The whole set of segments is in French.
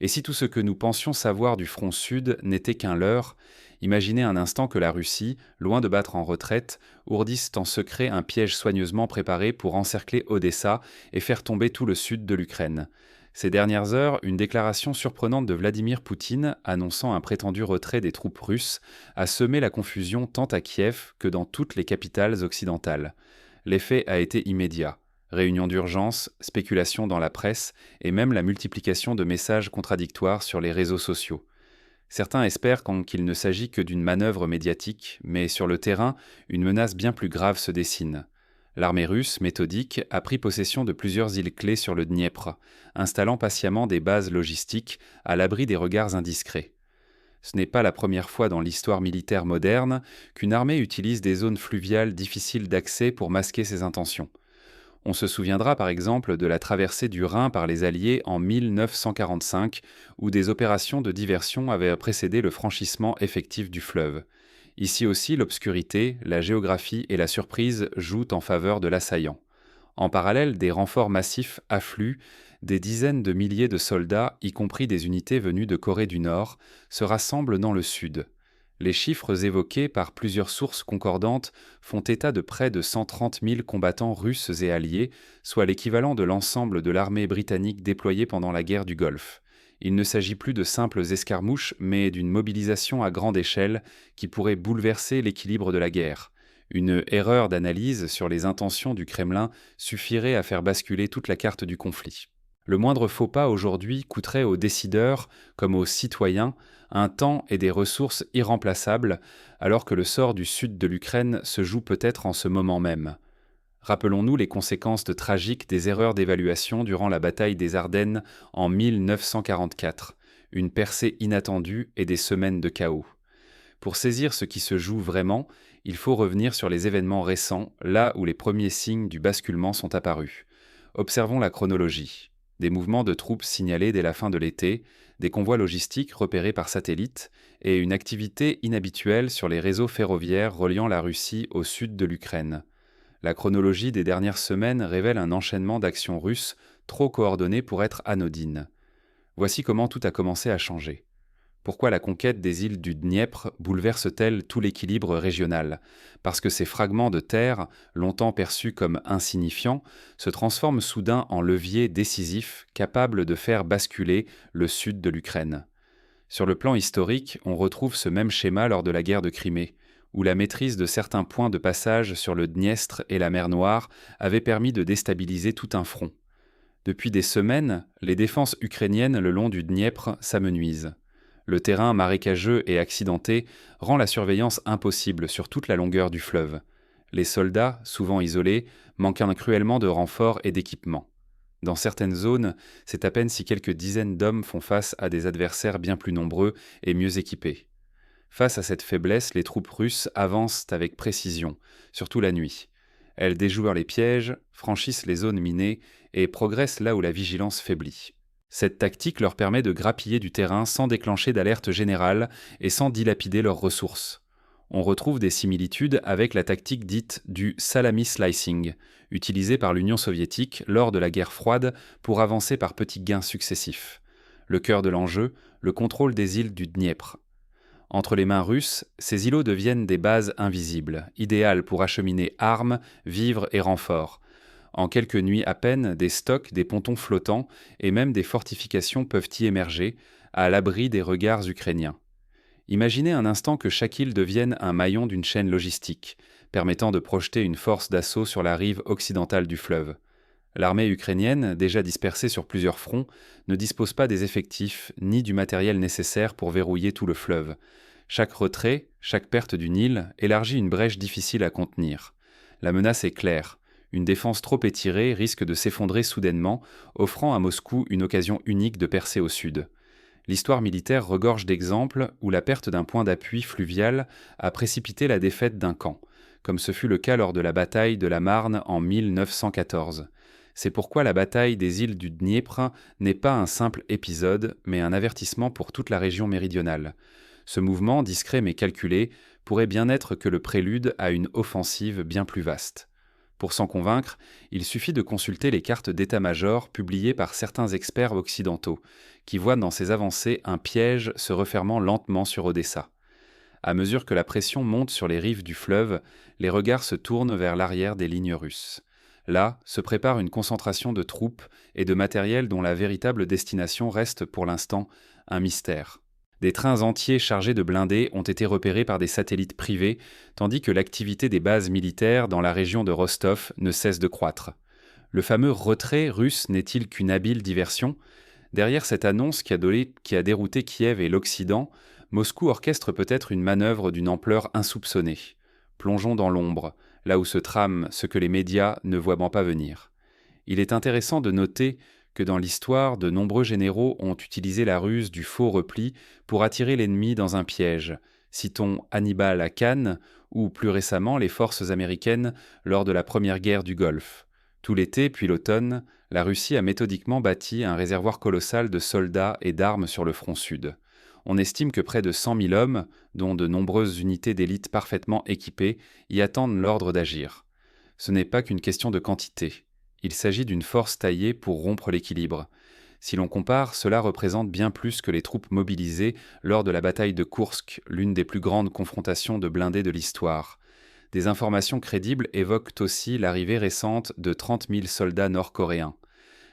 Et si tout ce que nous pensions savoir du front sud n'était qu'un leurre, imaginez un instant que la Russie, loin de battre en retraite, ourdisse en secret un piège soigneusement préparé pour encercler Odessa et faire tomber tout le sud de l'Ukraine. Ces dernières heures, une déclaration surprenante de Vladimir Poutine, annonçant un prétendu retrait des troupes russes, a semé la confusion tant à Kiev que dans toutes les capitales occidentales. L'effet a été immédiat. Réunions d'urgence, spéculations dans la presse et même la multiplication de messages contradictoires sur les réseaux sociaux. Certains espèrent qu'il ne s'agit que d'une manœuvre médiatique, mais sur le terrain, une menace bien plus grave se dessine. L'armée russe, méthodique, a pris possession de plusieurs îles clés sur le Dniepr, installant patiemment des bases logistiques à l'abri des regards indiscrets. Ce n'est pas la première fois dans l'histoire militaire moderne qu'une armée utilise des zones fluviales difficiles d'accès pour masquer ses intentions. On se souviendra par exemple de la traversée du Rhin par les Alliés en 1945, où des opérations de diversion avaient précédé le franchissement effectif du fleuve. Ici aussi, l'obscurité, la géographie et la surprise jouent en faveur de l'assaillant. En parallèle, des renforts massifs affluent, des dizaines de milliers de soldats, y compris des unités venues de Corée du Nord, se rassemblent dans le sud. Les chiffres évoqués par plusieurs sources concordantes font état de près de 130 000 combattants russes et alliés, soit l'équivalent de l'ensemble de l'armée britannique déployée pendant la guerre du Golfe. Il ne s'agit plus de simples escarmouches, mais d'une mobilisation à grande échelle qui pourrait bouleverser l'équilibre de la guerre. Une erreur d'analyse sur les intentions du Kremlin suffirait à faire basculer toute la carte du conflit. Le moindre faux pas aujourd'hui coûterait aux décideurs, comme aux citoyens, un temps et des ressources irremplaçables, alors que le sort du sud de l'Ukraine se joue peut-être en ce moment même. Rappelons-nous les conséquences tragiques des erreurs d'évaluation durant la bataille des Ardennes en 1944, une percée inattendue et des semaines de chaos. Pour saisir ce qui se joue vraiment, il faut revenir sur les événements récents, là où les premiers signes du basculement sont apparus. Observons la chronologie. Des mouvements de troupes signalés dès la fin de l'été, des convois logistiques repérés par satellite et une activité inhabituelle sur les réseaux ferroviaires reliant la Russie au sud de l'Ukraine. La chronologie des dernières semaines révèle un enchaînement d'actions russes trop coordonnées pour être anodines. Voici comment tout a commencé à changer. Pourquoi la conquête des îles du Dniepr bouleverse-t-elle tout l'équilibre régional? Parce que ces fragments de terre, longtemps perçus comme insignifiants, se transforment soudain en leviers décisifs capables de faire basculer le sud de l'Ukraine. Sur le plan historique, on retrouve ce même schéma lors de la guerre de Crimée, où la maîtrise de certains points de passage sur le Dniestre et la mer Noire avait permis de déstabiliser tout un front. Depuis des semaines, les défenses ukrainiennes le long du Dniepr s'amenuisent. Le terrain marécageux et accidenté rend la surveillance impossible sur toute la longueur du fleuve. Les soldats, souvent isolés, manquent cruellement de renforts et d'équipements. Dans certaines zones, c'est à peine si quelques dizaines d'hommes font face à des adversaires bien plus nombreux et mieux équipés. Face à cette faiblesse, les troupes russes avancent avec précision, surtout la nuit. Elles déjouent les pièges, franchissent les zones minées et progressent là où la vigilance faiblit. Cette tactique leur permet de grappiller du terrain sans déclencher d'alerte générale et sans dilapider leurs ressources. On retrouve des similitudes avec la tactique dite du salami slicing, utilisée par l'Union soviétique lors de la guerre froide pour avancer par petits gains successifs. Le cœur de l'enjeu, le contrôle des îles du Dniepr. Entre les mains russes, ces îlots deviennent des bases invisibles, idéales pour acheminer armes, vivres et renforts. En quelques nuits à peine, des stocks, des pontons flottants et même des fortifications peuvent y émerger, à l'abri des regards ukrainiens. Imaginez un instant que chaque île devienne un maillon d'une chaîne logistique, permettant de projeter une force d'assaut sur la rive occidentale du fleuve. L'armée ukrainienne, déjà dispersée sur plusieurs fronts, ne dispose pas des effectifs ni du matériel nécessaire pour verrouiller tout le fleuve. Chaque retrait, chaque perte d'une île élargit une brèche difficile à contenir. La menace est claire. Une défense trop étirée risque de s'effondrer soudainement, offrant à Moscou une occasion unique de percer au sud. L'histoire militaire regorge d'exemples où la perte d'un point d'appui fluvial a précipité la défaite d'un camp, comme ce fut le cas lors de la bataille de la Marne en 1914. C'est pourquoi la bataille des îles du Dniepr n'est pas un simple épisode, mais un avertissement pour toute la région méridionale. Ce mouvement, discret mais calculé, pourrait bien être que le prélude à une offensive bien plus vaste. Pour s'en convaincre, il suffit de consulter les cartes d'état-major publiées par certains experts occidentaux, qui voient dans ces avancées un piège se refermant lentement sur Odessa. À mesure que la pression monte sur les rives du fleuve, les regards se tournent vers l'arrière des lignes russes. Là se prépare une concentration de troupes et de matériel dont la véritable destination reste pour l'instant un mystère. Des trains entiers chargés de blindés ont été repérés par des satellites privés, tandis que l'activité des bases militaires dans la région de Rostov ne cesse de croître. Le fameux retrait russe n'est-il qu'une habile diversion ? Derrière cette annonce qui a dérouté Kiev et l'Occident, Moscou orchestre peut-être une manœuvre d'une ampleur insoupçonnée. Plongeons dans l'ombre, là où se trame ce que les médias ne voient pas venir. Il est intéressant de noter que dans l'histoire, de nombreux généraux ont utilisé la ruse du faux repli pour attirer l'ennemi dans un piège. Citons Hannibal à Cannes ou plus récemment les forces américaines lors de la première guerre du Golfe. Tout l'été puis l'automne, la Russie a méthodiquement bâti un réservoir colossal de soldats et d'armes sur le front sud. On estime que près de 100 000 hommes, dont de nombreuses unités d'élite parfaitement équipées, y attendent l'ordre d'agir. Ce n'est pas qu'une question de quantité. Il s'agit d'une force taillée pour rompre l'équilibre. Si l'on compare, cela représente bien plus que les troupes mobilisées lors de la bataille de Koursk, l'une des plus grandes confrontations de blindés de l'histoire. Des informations crédibles évoquent aussi l'arrivée récente de 30 000 soldats nord-coréens.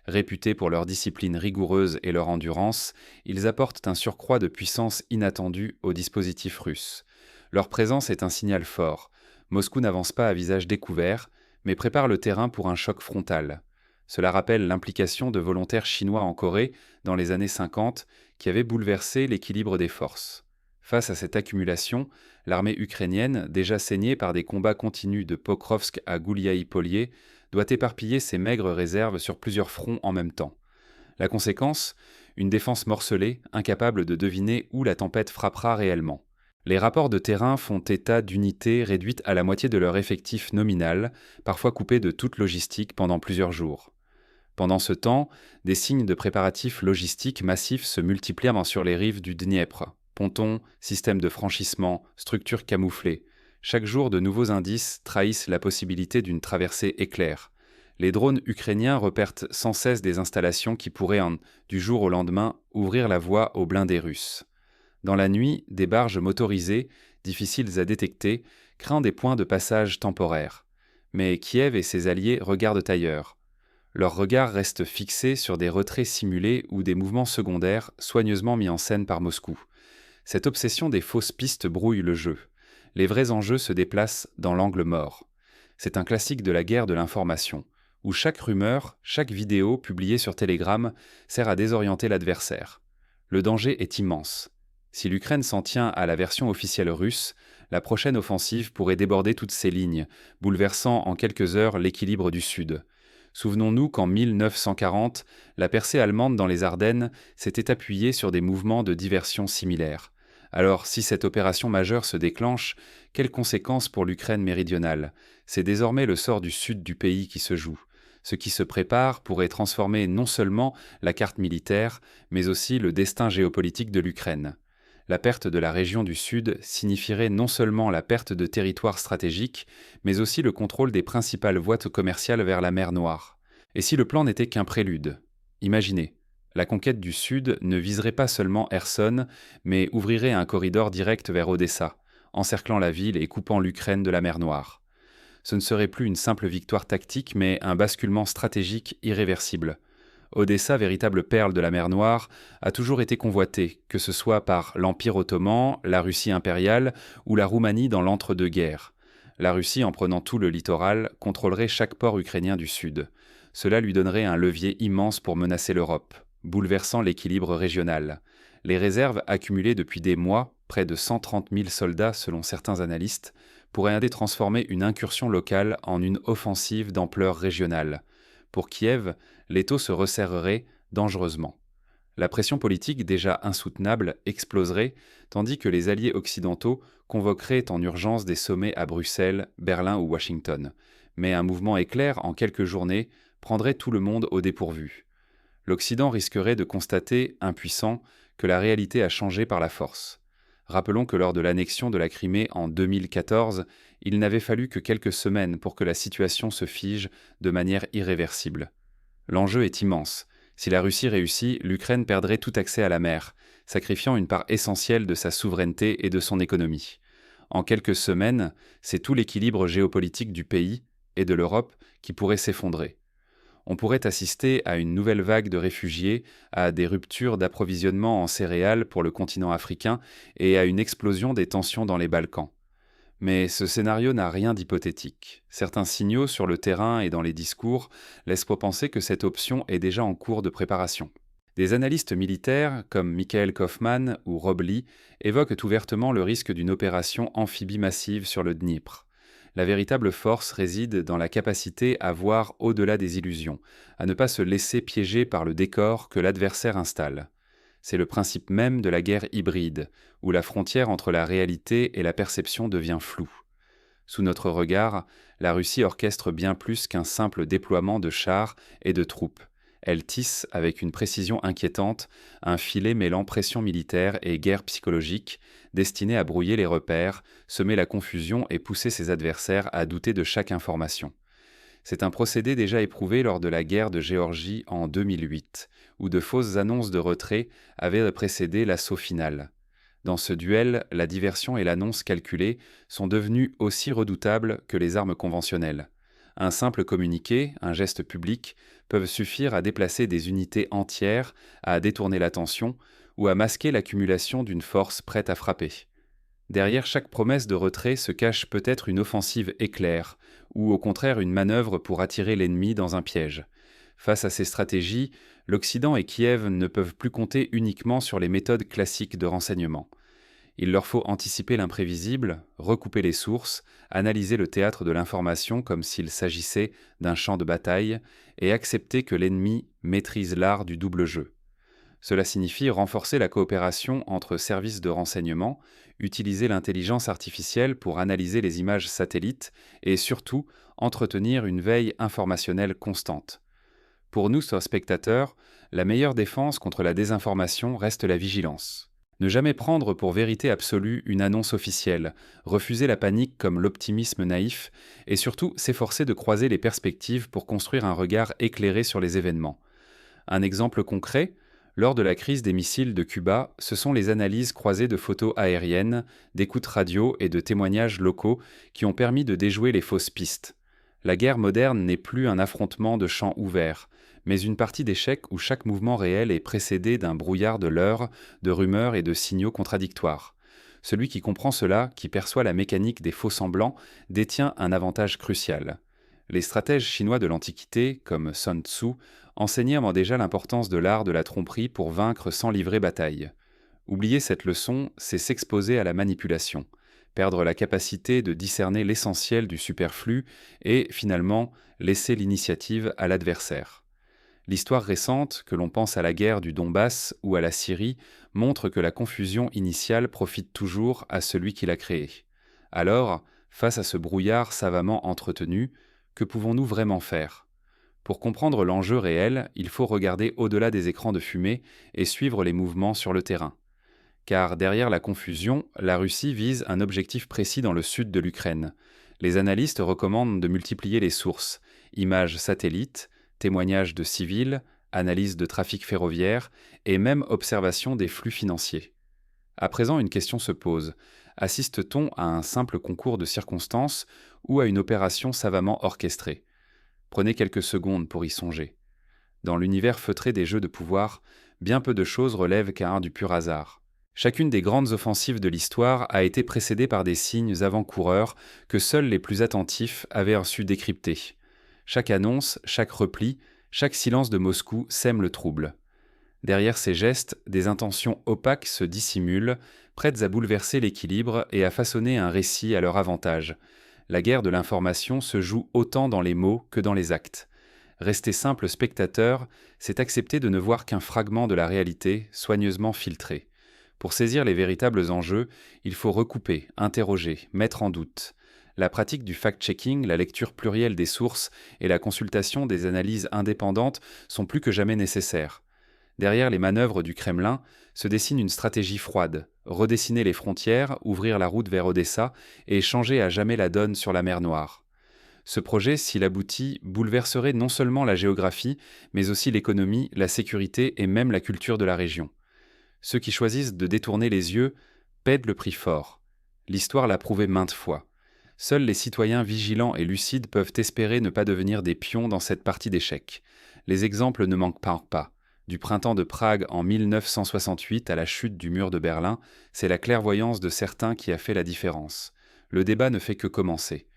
Réputés pour leur discipline rigoureuse et leur endurance, ils apportent un surcroît de puissance inattendue au dispositif russe. Leur présence est un signal fort. Moscou n'avance pas à visage découvert, mais prépare le terrain pour un choc frontal. Cela rappelle l'implication de volontaires chinois en Corée dans les années 50 qui avait bouleversé l'équilibre des forces. Face à cette accumulation, l'armée ukrainienne, déjà saignée par des combats continus de Pokrovsk à Gouliaï-Polier, doit éparpiller ses maigres réserves sur plusieurs fronts en même temps. La conséquence, une défense morcelée, incapable de deviner où la tempête frappera réellement. Les rapports de terrain font état d'unités réduites à la moitié de leur effectif nominal, parfois coupées de toute logistique pendant plusieurs jours. Pendant ce temps, des signes de préparatifs logistiques massifs se multiplient sur les rives du Dniepr. Pontons, systèmes de franchissement, structures camouflées. Chaque jour, de nouveaux indices trahissent la possibilité d'une traversée éclair. Les drones ukrainiens repèrent sans cesse des installations qui pourraient, du jour au lendemain, ouvrir la voie aux blindés russes. Dans la nuit, des barges motorisées, difficiles à détecter, créent des points de passage temporaires. Mais Kiev et ses alliés regardent ailleurs. Leur regard reste fixé sur des retraits simulés ou des mouvements secondaires soigneusement mis en scène par Moscou. Cette obsession des fausses pistes brouille le jeu. Les vrais enjeux se déplacent dans l'angle mort. C'est un classique de la guerre de l'information, où chaque rumeur, chaque vidéo publiée sur Telegram sert à désorienter l'adversaire. Le danger est immense. Si l'Ukraine s'en tient à la version officielle russe, la prochaine offensive pourrait déborder toutes ces lignes, bouleversant en quelques heures l'équilibre du Sud. Souvenons-nous qu'en 1940, la percée allemande dans les Ardennes s'était appuyée sur des mouvements de diversion similaires. Alors, si cette opération majeure se déclenche, quelles conséquences pour l'Ukraine méridionale ? C'est désormais le sort du sud du pays qui se joue. Ce qui se prépare pourrait transformer non seulement la carte militaire, mais aussi le destin géopolitique de l'Ukraine. La perte de la région du Sud signifierait non seulement la perte de territoires stratégiques, mais aussi le contrôle des principales voies commerciales vers la mer Noire. Et si le plan n'était qu'un prélude ? Imaginez, la conquête du Sud ne viserait pas seulement Kherson, mais ouvrirait un corridor direct vers Odessa, encerclant la ville et coupant l'Ukraine de la mer Noire. Ce ne serait plus une simple victoire tactique, mais un basculement stratégique irréversible. Odessa, véritable perle de la mer Noire, a toujours été convoitée, que ce soit par l'Empire ottoman, la Russie impériale ou la Roumanie dans l'entre-deux-guerres. La Russie, en prenant tout le littoral, contrôlerait chaque port ukrainien du Sud. Cela lui donnerait un levier immense pour menacer l'Europe, bouleversant l'équilibre régional. Les réserves accumulées depuis des mois, près de 130 000 soldats selon certains analystes, pourraient aider à transformer une incursion locale en une offensive d'ampleur régionale. Pour Kiev, l'étau se resserrerait dangereusement. La pression politique déjà insoutenable exploserait, tandis que les alliés occidentaux convoqueraient en urgence des sommets à Bruxelles, Berlin ou Washington. Mais un mouvement éclair, en quelques journées, prendrait tout le monde au dépourvu. L'Occident risquerait de constater, impuissant, que la réalité a changé par la force. Rappelons que lors de l'annexion de la Crimée en 2014, il n'avait fallu que quelques semaines pour que la situation se fige de manière irréversible. L'enjeu est immense. Si la Russie réussit, l'Ukraine perdrait tout accès à la mer, sacrifiant une part essentielle de sa souveraineté et de son économie. En quelques semaines, c'est tout l'équilibre géopolitique du pays et de l'Europe qui pourrait s'effondrer. On pourrait assister à une nouvelle vague de réfugiés, à des ruptures d'approvisionnement en céréales pour le continent africain et à une explosion des tensions dans les Balkans. Mais ce scénario n'a rien d'hypothétique. Certains signaux sur le terrain et dans les discours laissent penser que cette option est déjà en cours de préparation. Des analystes militaires, comme Michael Kaufman ou Rob Lee, évoquent ouvertement le risque d'une opération amphibie massive sur le Dniepr. La véritable force réside dans la capacité à voir au-delà des illusions, à ne pas se laisser piéger par le décor que l'adversaire installe. C'est le principe même de la guerre hybride, où la frontière entre la réalité et la perception devient floue. Sous notre regard, la Russie orchestre bien plus qu'un simple déploiement de chars et de troupes. Elle tisse, avec une précision inquiétante, un filet mêlant pression militaire et guerre psychologique, destiné à brouiller les repères, semer la confusion et pousser ses adversaires à douter de chaque information. C'est un procédé déjà éprouvé lors de la guerre de Géorgie en 2008, où de fausses annonces de retrait avaient précédé l'assaut final. Dans ce duel, la diversion et l'annonce calculée sont devenues aussi redoutables que les armes conventionnelles. Un simple communiqué, un geste public, peuvent suffire à déplacer des unités entières, à détourner l'attention ou à masquer l'accumulation d'une force prête à frapper. Derrière chaque promesse de retrait se cache peut-être une offensive éclair, ou au contraire une manœuvre pour attirer l'ennemi dans un piège. Face à ces stratégies, l'Occident et Kiev ne peuvent plus compter uniquement sur les méthodes classiques de renseignement. Il leur faut anticiper l'imprévisible, recouper les sources, analyser le théâtre de l'information comme s'il s'agissait d'un champ de bataille, et accepter que l'ennemi maîtrise l'art du double jeu. Cela signifie renforcer la coopération entre services de renseignement, utiliser l'intelligence artificielle pour analyser les images satellites et surtout entretenir une veille informationnelle constante. Pour nous, spectateurs, la meilleure défense contre la désinformation reste la vigilance. Ne jamais prendre pour vérité absolue une annonce officielle, refuser la panique comme l'optimisme naïf et surtout s'efforcer de croiser les perspectives pour construire un regard éclairé sur les événements. Un exemple concret, lors de la crise des missiles de Cuba, ce sont les analyses croisées de photos aériennes, d'écoutes radio et de témoignages locaux qui ont permis de déjouer les fausses pistes. La guerre moderne n'est plus un affrontement de champs ouverts, mais une partie d'échecs où chaque mouvement réel est précédé d'un brouillard de leurres, de rumeurs et de signaux contradictoires. Celui qui comprend cela, qui perçoit la mécanique des faux-semblants, détient un avantage crucial. Les stratèges chinois de l'Antiquité, comme Sun Tzu, enseignaient déjà l'importance de l'art de la tromperie pour vaincre sans livrer bataille. Oublier cette leçon, c'est s'exposer à la manipulation, perdre la capacité de discerner l'essentiel du superflu et, finalement, laisser l'initiative à l'adversaire. L'histoire récente, que l'on pense à la guerre du Donbass ou à la Syrie, montre que la confusion initiale profite toujours à celui qui l'a créée. Alors, face à ce brouillard savamment entretenu, que pouvons-nous vraiment faire ? Pour comprendre l'enjeu réel, il faut regarder au-delà des écrans de fumée et suivre les mouvements sur le terrain. Car derrière la confusion, la Russie vise un objectif précis dans le sud de l'Ukraine. Les analystes recommandent de multiplier les sources, images satellites, témoignages de civils, analyse de trafic ferroviaire et même observation des flux financiers. À présent, une question se pose. Assiste-t-on à un simple concours de circonstances ou à une opération savamment orchestrée ? Prenez quelques secondes pour y songer. Dans l'univers feutré des jeux de pouvoir, bien peu de choses relèvent qu'un du pur hasard. Chacune des grandes offensives de l'histoire a été précédée par des signes avant-coureurs que seuls les plus attentifs avaient su décrypter. Chaque annonce, chaque repli, chaque silence de Moscou sème le trouble. Derrière ces gestes, des intentions opaques se dissimulent, prêtes à bouleverser l'équilibre et à façonner un récit à leur avantage. La guerre de l'information se joue autant dans les mots que dans les actes. Rester simple spectateur, c'est accepter de ne voir qu'un fragment de la réalité soigneusement filtré. Pour saisir les véritables enjeux, il faut recouper, interroger, mettre en doute. La pratique du fact-checking, la lecture plurielle des sources et la consultation des analyses indépendantes sont plus que jamais nécessaires. Derrière les manœuvres du Kremlin se dessine une stratégie froide: redessiner les frontières, ouvrir la route vers Odessa et changer à jamais la donne sur la mer Noire. Ce projet, s'il aboutit, bouleverserait non seulement la géographie, mais aussi l'économie, la sécurité et même la culture de la région. Ceux qui choisissent de détourner les yeux paient le prix fort. L'histoire l'a prouvé maintes fois. Seuls les citoyens vigilants et lucides peuvent espérer ne pas devenir des pions dans cette partie d'échecs. Les exemples ne manquent pas. Du printemps de Prague en 1968 à la chute du mur de Berlin, c'est la clairvoyance de certains qui a fait la différence. Le débat ne fait que commencer.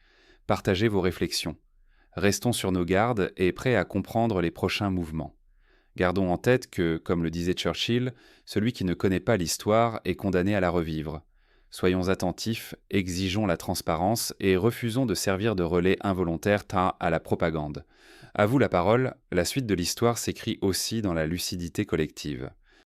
Partagez vos réflexions. Restons sur nos gardes et prêts à comprendre les prochains mouvements. Gardons en tête que, comme le disait Churchill, celui qui ne connaît pas l'histoire est condamné à la revivre. Soyons attentifs, exigeons la transparence et refusons de servir de relais involontaire à la propagande. À vous la parole, la suite de l'histoire s'écrit aussi dans la lucidité collective.